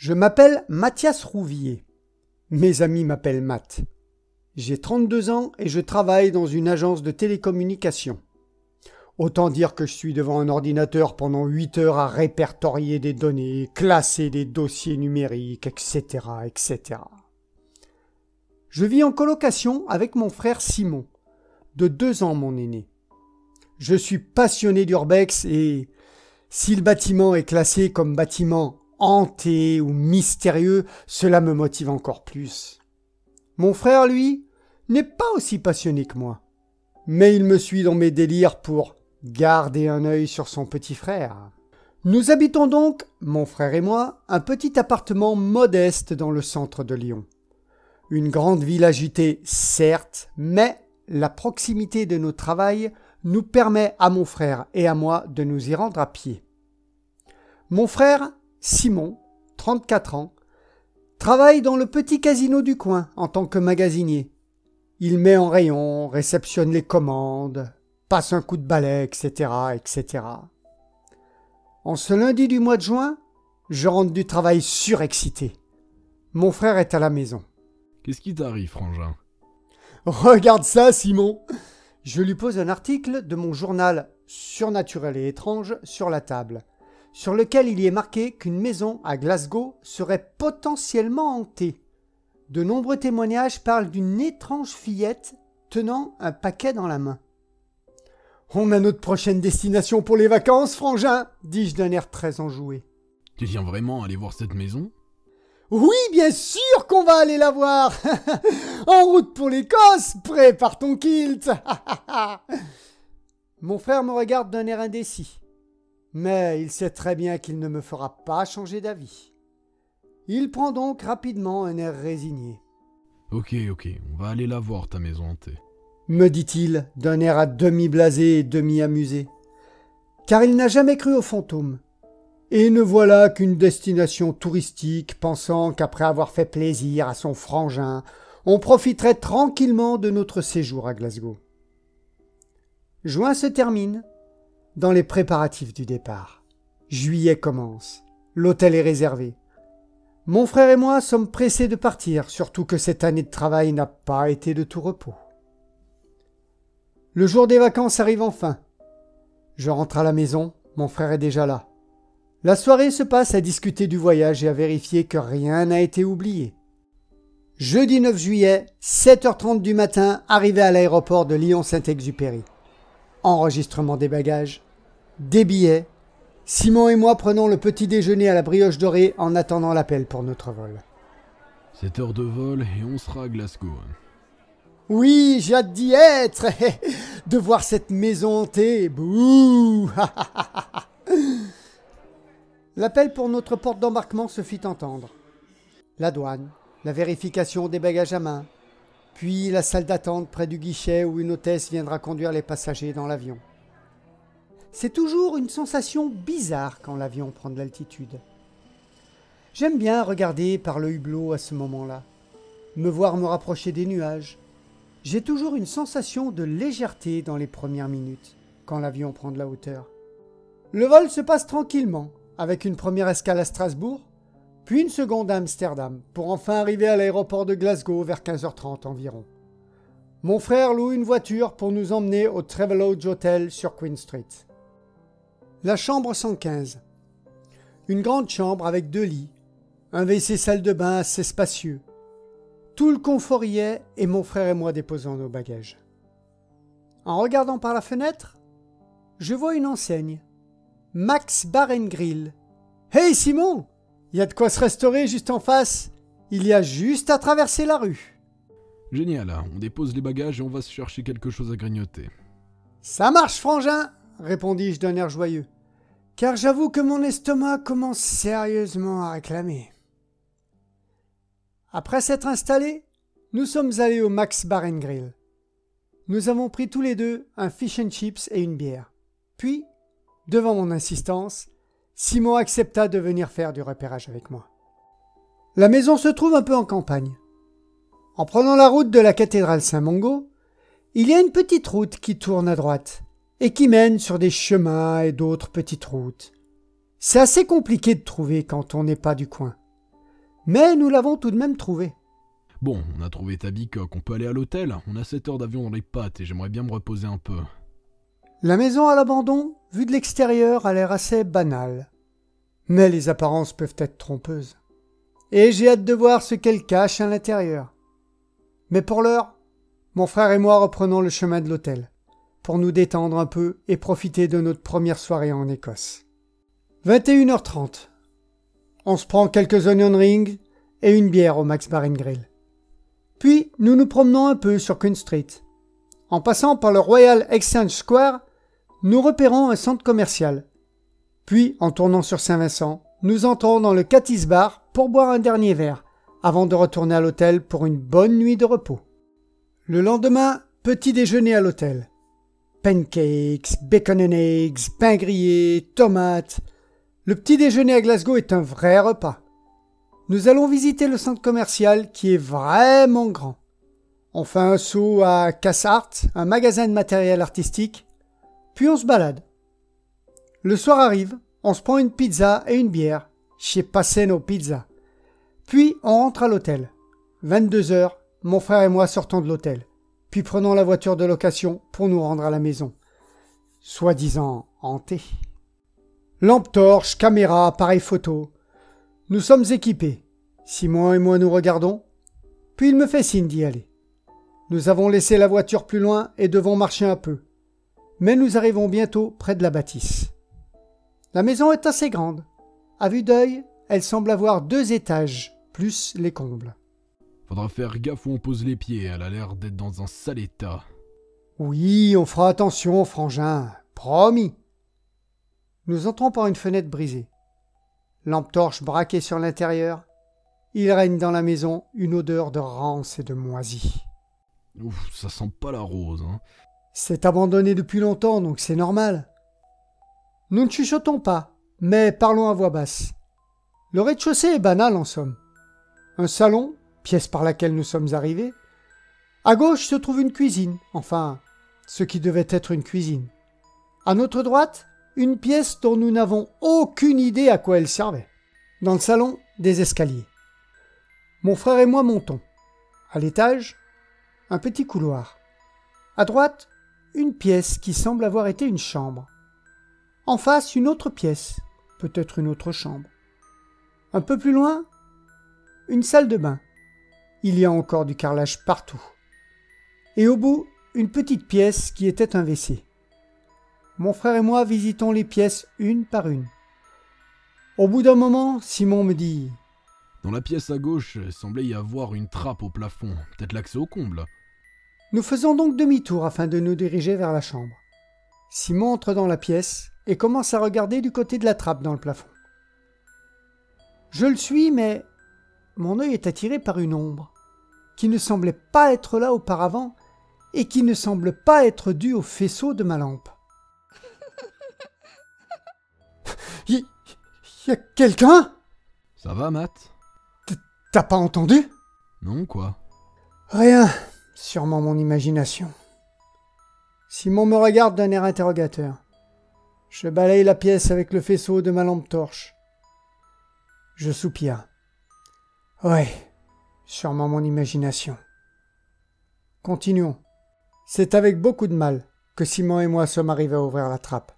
Je m'appelle Mathias Rouvier. Mes amis m'appellent Matt. J'ai 32 ans et je travaille dans une agence de télécommunications. Autant dire que je suis devant un ordinateur pendant 8 heures à répertorier des données, classer des dossiers numériques, etc., etc. Je vis en colocation avec mon frère Simon, de 2 ans mon aîné. Je suis passionné d'urbex et si le bâtiment est classé comme bâtiment hanté ou mystérieux, cela me motive encore plus. Mon frère, lui, n'est pas aussi passionné que moi, mais il me suit dans mes délires pour garder un œil sur son petit frère. Nous habitons donc, mon frère et moi, un petit appartement modeste dans le centre de Lyon. Une grande ville agitée, certes, mais la proximité de nos travails nous permet à mon frère et à moi de nous y rendre à pied. Mon frère, Simon, 34 ans, travaille dans le petit casino du coin en tant que magasinier. Il met en rayon, réceptionne les commandes, passe un coup de balai, etc., etc. En ce lundi du mois de juin, je rentre du travail surexcité. Mon frère est à la maison. Qu'est-ce qui t'arrive, frangin? Regarde ça, Simon! Je lui pose un article de mon journal Surnaturel et étrange sur la table, sur lequel il y est marqué qu'une maison à Glasgow serait potentiellement hantée. De nombreux témoignages parlent d'une étrange fillette tenant un paquet dans la main. « On a notre prochaine destination pour les vacances, frangin !» dis-je d'un air très enjoué. « Tu viens vraiment aller voir cette maison ?» « Oui, bien sûr qu'on va aller la voir. En route pour l'Écosse, prépare ton kilt. » Mon frère me regarde d'un air indécis, mais il sait très bien qu'il ne me fera pas changer d'avis. Il prend donc rapidement un air résigné. « Ok, on va aller la voir, ta maison hantée. » me dit-il d'un air à demi blasé et demi amusé, car il n'a jamais cru aux fantômes. Et ne voilà qu'une destination touristique, pensant qu'après avoir fait plaisir à son frangin, on profiterait tranquillement de notre séjour à Glasgow. Juin se termine dans les préparatifs du départ. Juillet commence. L'hôtel est réservé. Mon frère et moi sommes pressés de partir, surtout que cette année de travail n'a pas été de tout repos. Le jour des vacances arrive enfin. Je rentre à la maison, mon frère est déjà là. La soirée se passe à discuter du voyage et à vérifier que rien n'a été oublié. Jeudi 9 juillet, 7h30 du matin, arrivé à l'aéroport de Lyon-Saint-Exupéry. Enregistrement des bagages, des billets. Simon et moi prenons le petit déjeuner à la brioche dorée en attendant l'appel pour notre vol. 7 heures de vol et on sera à Glasgow. Oui, j'ai hâte d'y être, de voir cette maison hantée. Bouh. L'appel pour notre porte d'embarquement se fit entendre. La douane, la vérification des bagages à main, puis la salle d'attente près du guichet où une hôtesse viendra conduire les passagers dans l'avion. C'est toujours une sensation bizarre quand l'avion prend de l'altitude. J'aime bien regarder par le hublot à ce moment-là, me voir me rapprocher des nuages. J'ai toujours une sensation de légèreté dans les premières minutes, quand l'avion prend de la hauteur. Le vol se passe tranquillement, avec une première escale à Strasbourg, puis une seconde à Amsterdam, pour enfin arriver à l'aéroport de Glasgow vers 15h30 environ. Mon frère loue une voiture pour nous emmener au Travelodge Hotel sur Queen Street. La chambre 115. Une grande chambre avec 2 lits, un WC salle de bain assez spacieux. Tout le confort y est et mon frère et moi déposons nos bagages. En regardant par la fenêtre, je vois une enseigne. Max Bar & Grill. Hey Simon, il y a de quoi se restaurer juste en face. Il y a juste à traverser la rue. Génial, on dépose les bagages et on va se chercher quelque chose à grignoter. Ça marche, frangin, répondis-je d'un air joyeux, car j'avoue que mon estomac commence sérieusement à réclamer. Après s'être installés, nous sommes allés au Max Bar & Grill. Nous avons pris tous les deux un fish and chips et une bière. Puis, devant mon insistance, Simon accepta de venir faire du repérage avec moi. La maison se trouve un peu en campagne. En prenant la route de la cathédrale Saint-Mongo, il y a une petite route qui tourne à droite et qui mène sur des chemins et d'autres petites routes. C'est assez compliqué de trouver quand on n'est pas du coin. Mais nous l'avons tout de même trouvé. Bon, on a trouvé ta bicoque, on peut aller à l'hôtel. On a 7 heures d'avion dans les pattes et j'aimerais bien me reposer un peu. La maison à l'abandon, vue de l'extérieur, a l'air assez banale. Mais les apparences peuvent être trompeuses. Et j'ai hâte de voir ce qu'elle cache à l'intérieur. Mais pour l'heure, mon frère et moi reprenons le chemin de l'hôtel, pour nous détendre un peu et profiter de notre première soirée en Écosse. 21h30. On se prend quelques onion rings et une bière au Max Bar & Grill. Puis, nous nous promenons un peu sur Queen Street. En passant par le Royal Exchange Square, nous repérons un centre commercial. Puis, en tournant sur Saint-Vincent, nous entrons dans le Cathy's Bar pour boire un dernier verre, avant de retourner à l'hôtel pour une bonne nuit de repos. Le lendemain, petit déjeuner à l'hôtel. Pancakes, bacon and eggs, pain grillé, tomates. Le petit déjeuner à Glasgow est un vrai repas. Nous allons visiter le centre commercial qui est vraiment grand. On fait un saut à Cassart, un magasin de matériel artistique, puis on se balade. Le soir arrive, on se prend une pizza et une bière chez Passeno Pizza. Puis on rentre à l'hôtel. 22h, mon frère et moi sortons de l'hôtel, puis prenons la voiture de location pour nous rendre à la maison. Soi-disant hantée. Lampe torche, caméra, appareil photo. Nous sommes équipés. Simon et moi nous regardons, puis il me fait signe d'y aller. Nous avons laissé la voiture plus loin et devons marcher un peu. Mais nous arrivons bientôt près de la bâtisse. La maison est assez grande. À vue d'œil, elle semble avoir 2 étages, plus les combles. Faudra faire gaffe où on pose les pieds, elle a l'air d'être dans un sale état. Oui, on fera attention, frangin, promis. Nous entrons par une fenêtre brisée. Lampe torche braquée sur l'intérieur. Il règne dans la maison une odeur de rance et de moisi. Ouf, ça sent pas la rose, hein. C'est abandonné depuis longtemps, donc c'est normal. Nous ne chuchotons pas, mais parlons à voix basse. Le rez-de-chaussée est banal en somme. Un salon, pièce par laquelle nous sommes arrivés. À gauche se trouve une cuisine, enfin, ce qui devait être une cuisine. À notre droite, une pièce dont nous n'avons aucune idée à quoi elle servait. Dans le salon, des escaliers. Mon frère et moi montons. À l'étage, un petit couloir. À droite, une pièce qui semble avoir été une chambre. En face, une autre pièce, peut-être une autre chambre. Un peu plus loin, une salle de bain. Il y a encore du carrelage partout. Et au bout, une petite pièce qui était un WC. Mon frère et moi visitons les pièces une par une. Au bout d'un moment, Simon me dit « Dans la pièce à gauche, il semblait y avoir une trappe au plafond, peut-être l'accès au comble. » Nous faisons donc demi-tour afin de nous diriger vers la chambre. Simon entre dans la pièce et commence à regarder du côté de la trappe dans le plafond. Je le suis, mais mon œil est attiré par une ombre qui ne semblait pas être là auparavant et qui ne semble pas être due au faisceau de ma lampe. Y a quelqu'un ? Ça va, Matt? T'as pas entendu ? Non, quoi? Rien, sûrement mon imagination. Simon me regarde d'un air interrogateur. Je balaye la pièce avec le faisceau de ma lampe torche. Je soupire. Ouais, sûrement mon imagination. Continuons. C'est avec beaucoup de mal que Simon et moi sommes arrivés à ouvrir la trappe.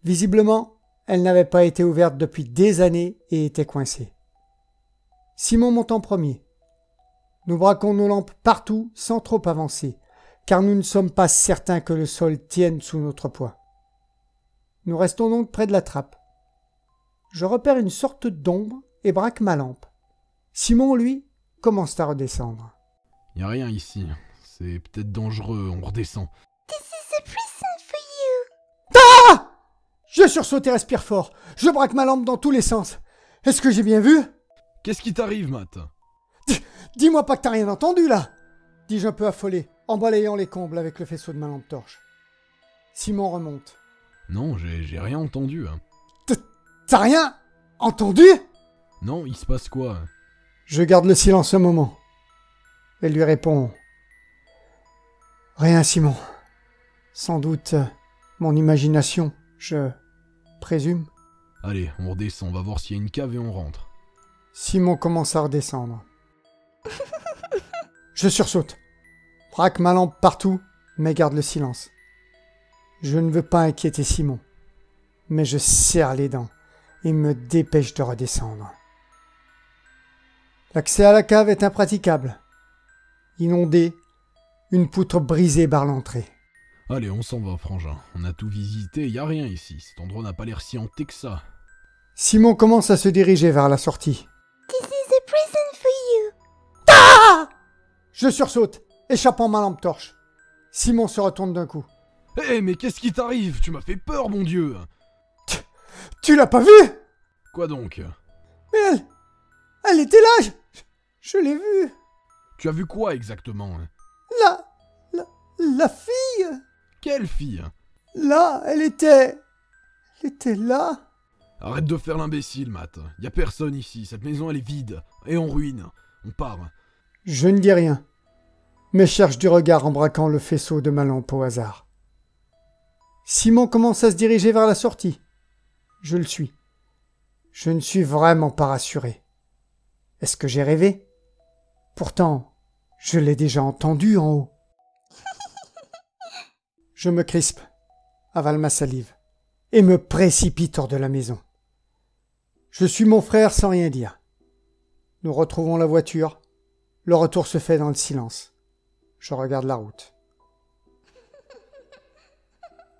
Visiblement, elle n'avait pas été ouverte depuis des années et était coincée. Simon monte en premier. Nous braquons nos lampes partout sans trop avancer, car nous ne sommes pas certains que le sol tienne sous notre poids. Nous restons donc près de la trappe. Je repère une sorte d'ombre et braque ma lampe. Simon, lui, commence à redescendre. Y a rien ici. C'est peut-être dangereux, on redescend. This is a prison for you. Ah ! Je sursaute et respire fort. Je braque ma lampe dans tous les sens. Est-ce que j'ai bien vu ? Qu'est-ce qui t'arrive, Matt? Dis-moi pas que t'as rien entendu, là ! Dis-je un peu affolé, en balayant les combles avec le faisceau de ma lampe torche. Simon remonte. Non, j'ai rien entendu. Hein. T'as rien entendu ? Non, il se passe quoi? Je garde le silence un moment. Elle lui répond. Rien, Simon. Sans doute mon imagination, je présume. Allez, on redescend, on va voir s'il y a une cave et on rentre. Simon commence à redescendre. Je sursaute, braque ma lampe partout, mais garde le silence. Je ne veux pas inquiéter Simon, mais je serre les dents et me dépêche de redescendre. L'accès à la cave est impraticable. Inondé, une poutre brisée barre l'entrée. Allez, on s'en va, frangin. On a tout visité, y a rien ici. Cet endroit n'a pas l'air si hanté que ça. Simon commence à se diriger vers la sortie. This is a present for you. Je sursaute, échappant ma lampe torche. Simon se retourne d'un coup. Hé, mais qu'est-ce qui t'arrive? Tu m'as fait peur, mon Dieu! Tu l'as pas vue? Quoi donc? Mais elle était là, je l'ai vue. Tu as vu quoi exactement? La fille. Quelle fille? Là, elle était là. Arrête de faire l'imbécile, Matt. Y a personne ici, cette maison elle est vide, et en ruine. On part. Je ne dis rien, mais cherche du regard en braquant le faisceau de ma lampe au hasard. Simon commence à se diriger vers la sortie. Je le suis. Je ne suis vraiment pas rassuré. Est-ce que j'ai rêvé? Pourtant, je l'ai déjà entendu en haut. Je me crispe, avale ma salive, et me précipite hors de la maison. Je suis mon frère sans rien dire. Nous retrouvons la voiture. Le retour se fait dans le silence. Je regarde la route.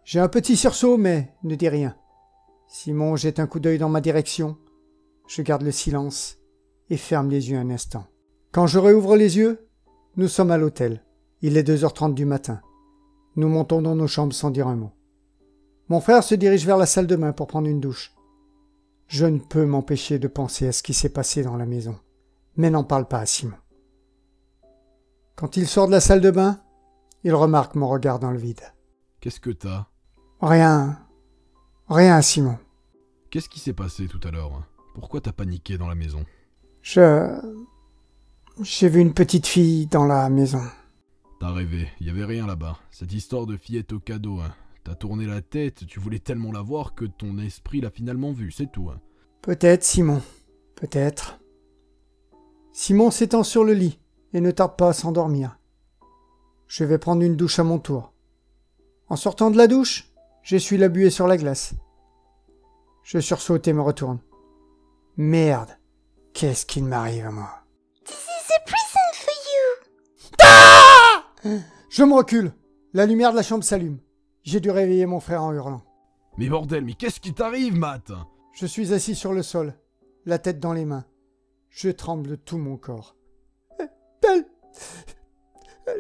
J'ai un petit sursaut, mais ne dis rien. Simon jette un coup d'œil dans ma direction. Je garde le silence et ferme les yeux un instant. Quand je réouvre les yeux, nous sommes à l'hôtel. Il est 2h30 du matin. Nous montons dans nos chambres sans dire un mot. Mon frère se dirige vers la salle de bain pour prendre une douche. Je ne peux m'empêcher de penser à ce qui s'est passé dans la maison, mais n'en parle pas à Simon. Quand il sort de la salle de bain, il remarque mon regard dans le vide. Qu'est-ce que t'as? Rien, Simon. Qu'est-ce qui s'est passé tout à l'heure? Pourquoi t'as paniqué dans la maison? J'ai vu une petite fille dans la maison. T'as rêvé, y avait rien là-bas. Cette histoire de fillette au cadeau. T'as tourné la tête, tu voulais tellement la voir que ton esprit l'a finalement vue, c'est tout. Peut-être, Simon, peut-être. Simon s'étend sur le lit et ne tarde pas à s'endormir. Je vais prendre une douche à mon tour. En sortant de la douche, j'essuie la buée sur la glace. Je sursaute et me retourne. Merde, qu'est-ce qu'il m'arrive à moi? This is a present for you. Je me recule. La lumière de la chambre s'allume. J'ai dû réveiller mon frère en hurlant. Mais bordel, mais qu'est-ce qui t'arrive, Matt? Je suis assis sur le sol, la tête dans les mains. Je tremble de tout mon corps. Elle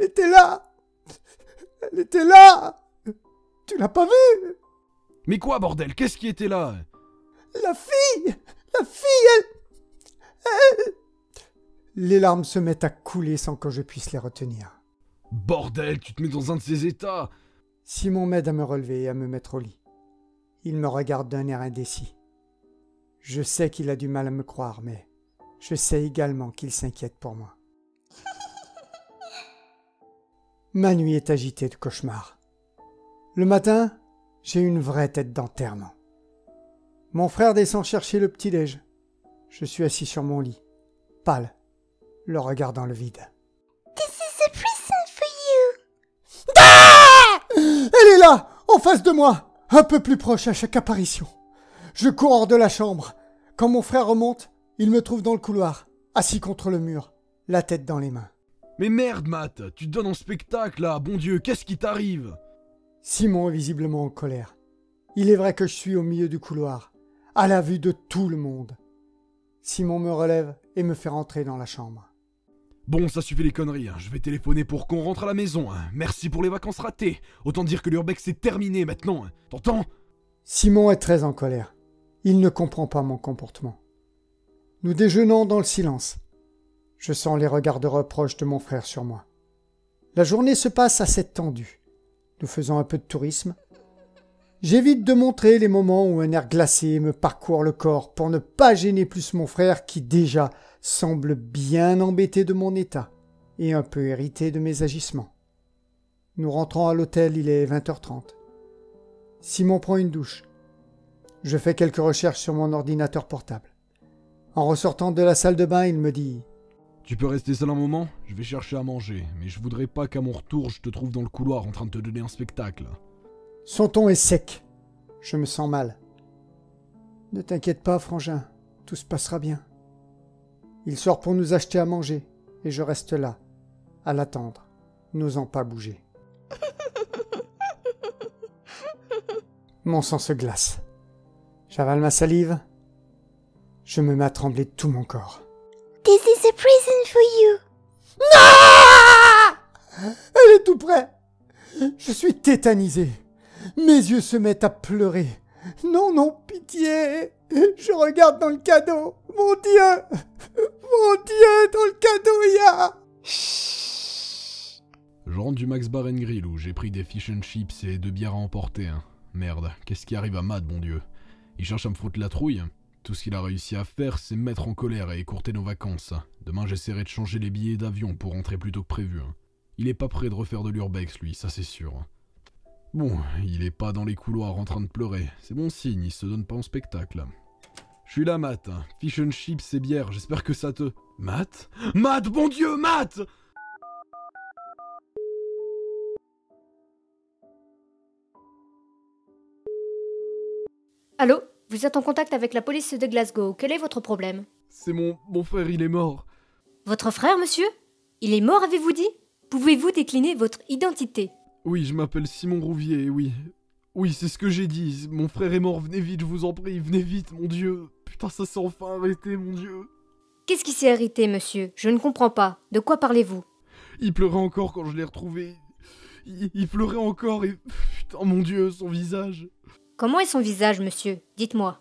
était là. Elle était là. Tu l'as pas vue? Mais quoi, bordel? Qu'est-ce qui était là? La fille, elle... Les larmes se mettent à couler sans que je puisse les retenir. Bordel, tu te mets dans un de ces états. Simon m'aide à me relever et à me mettre au lit. Il me regarde d'un air indécis. Je sais qu'il a du mal à me croire, mais je sais également qu'il s'inquiète pour moi. Ma nuit est agitée de cauchemars. Le matin, j'ai une vraie tête d'enterrement. Mon frère descend chercher le petit-déj. Je suis assis sur mon lit, pâle, le regard dans le vide. This is a present for you. Elle est là, en face de moi, un peu plus proche à chaque apparition. Je cours hors de la chambre. Quand mon frère remonte, il me trouve dans le couloir, assis contre le mur, la tête dans les mains. Mais merde, Matt, tu te donnes en spectacle là, bon Dieu, qu'est-ce qui t'arrive? Simon est visiblement en colère. Il est vrai que je suis au milieu du couloir, à la vue de tout le monde. Simon me relève et me fait rentrer dans la chambre. Bon, ça suffit les conneries, je vais téléphoner pour qu'on rentre à la maison. Merci pour les vacances ratées. Autant dire que l'urbex c'est terminé maintenant, t'entends? Simon est très en colère. Il ne comprend pas mon comportement. Nous déjeunons dans le silence. Je sens les regards de reproche de mon frère sur moi. La journée se passe assez tendue. Nous faisons un peu de tourisme. J'évite de montrer les moments où un air glacé me parcourt le corps pour ne pas gêner plus mon frère qui déjà semble bien embêté de mon état et un peu irrité de mes agissements. Nous rentrons à l'hôtel, il est 20h30. Simon prend une douche. Je fais quelques recherches sur mon ordinateur portable. En ressortant de la salle de bain, il me dit « Tu peux rester seul un moment? Je vais chercher à manger, mais je voudrais pas qu'à mon retour, je te trouve dans le couloir en train de te donner un spectacle. » Son ton est sec. Je me sens mal. Ne t'inquiète pas, frangin, tout se passera bien. Il sort pour nous acheter à manger, et je reste là, à l'attendre, n'osant pas bouger. Mon sang se glace. J'avale ma salive. Je me mets à trembler de tout mon corps. This is a present for you. Non! Elle est tout près. Je suis tétanisé. Mes yeux se mettent à pleurer. Non, non, pitié. Je regarde dans le cadeau. Mon Dieu! Mon Dieu, dans le cadeau, il y a... Je rentre du Max Bar & Grill où j'ai pris des fish and chips et 2 bières à emporter. Merde, qu'est-ce qui arrive à Matt, bon Dieu? Il cherche à me foutre la trouille. Tout ce qu'il a réussi à faire, c'est me mettre en colère et écourter nos vacances. Demain, j'essaierai de changer les billets d'avion pour rentrer plus tôt que prévu. Il est pas prêt de refaire de l'urbex, lui, ça c'est sûr. Bon, il est pas dans les couloirs en train de pleurer. C'est bon signe, il se donne pas en spectacle. Je suis là, Matt. Fish and chips et bière, j'espère que ça te... Matt? Matt, bon Dieu, Matt! Allô? Vous êtes en contact avec la police de Glasgow. Quel est votre problème? C'est mon frère, il est mort. Votre frère, monsieur? Il est mort, avez-vous dit? Pouvez-vous décliner votre identité? Oui, je m'appelle Simon Rouvier, oui. Oui, c'est ce que j'ai dit. Mon frère est mort, venez vite, je vous en prie, venez vite, mon Dieu. Putain, ça s'est enfin arrêté, mon Dieu. Qu'est-ce qui s'est arrêté, monsieur? Je ne comprends pas. De quoi parlez-vous? Il pleurait encore quand je l'ai retrouvé. Il pleurait encore et... Putain, mon Dieu, son visage. Comment est son visage, monsieur? Dites-moi.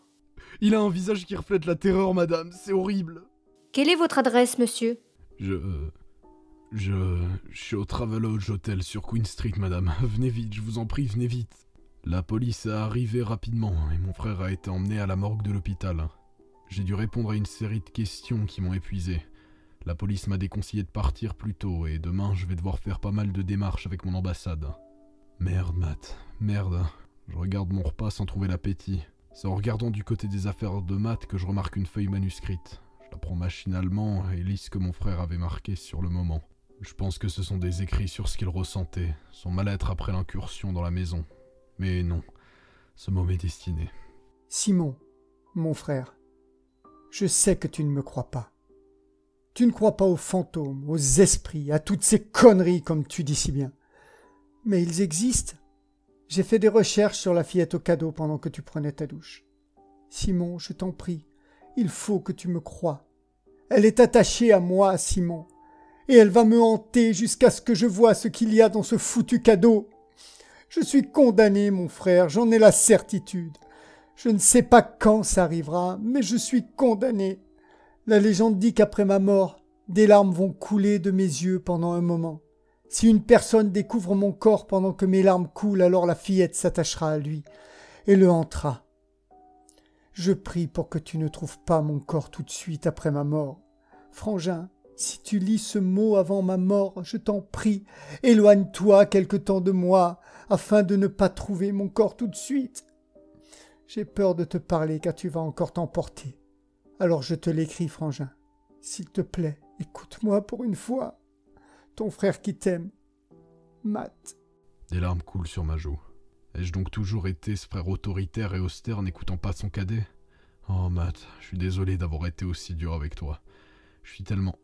Il a un visage qui reflète la terreur, madame, c'est horrible. Quelle est votre adresse, monsieur? Je suis au Travelodge Hotel sur Queen Street, madame. Venez vite, je vous en prie, venez vite. La police est arrivée rapidement et mon frère a été emmené à la morgue de l'hôpital. J'ai dû répondre à une série de questions qui m'ont épuisé. La police m'a déconseillé de partir plus tôt et demain je vais devoir faire pas mal de démarches avec mon ambassade. Merde, Matt, merde. Je regarde mon repas sans trouver l'appétit. C'est en regardant du côté des affaires de Matt que je remarque une feuille manuscrite. Je la prends machinalement et lis ce que mon frère avait marqué sur le moment. Je pense que ce sont des écrits sur ce qu'il ressentait, son mal-être après l'incursion dans la maison. Mais non, ce mot m'est destiné. Simon, mon frère, je sais que tu ne me crois pas. Tu ne crois pas aux fantômes, aux esprits, à toutes ces conneries comme tu dis si bien. Mais ils existent. J'ai fait des recherches sur la fillette au cadeau pendant que tu prenais ta douche. Simon, je t'en prie, il faut que tu me croies. Elle est attachée à moi, Simon, et elle va me hanter jusqu'à ce que je voie ce qu'il y a dans ce foutu cadeau. Je suis condamné, mon frère, j'en ai la certitude. Je ne sais pas quand ça arrivera, mais je suis condamné. La légende dit qu'après ma mort, des larmes vont couler de mes yeux pendant un moment. Si une personne découvre mon corps pendant que mes larmes coulent, alors la fillette s'attachera à lui et le hantera. Je prie pour que tu ne trouves pas mon corps tout de suite après ma mort. Frangin, si tu lis ce mot avant ma mort, je t'en prie, éloigne-toi quelque temps de moi, afin de ne pas trouver mon corps tout de suite. J'ai peur de te parler car tu vas encore t'emporter. Alors je te l'écris, Frangin. S'il te plaît, écoute-moi pour une fois. Ton frère qui t'aime, Matt. Des larmes coulent sur ma joue. Ai-je donc toujours été ce frère autoritaire et austère n'écoutant pas son cadet? Oh Matt, je suis désolé d'avoir été aussi dur avec toi. Je suis tellement...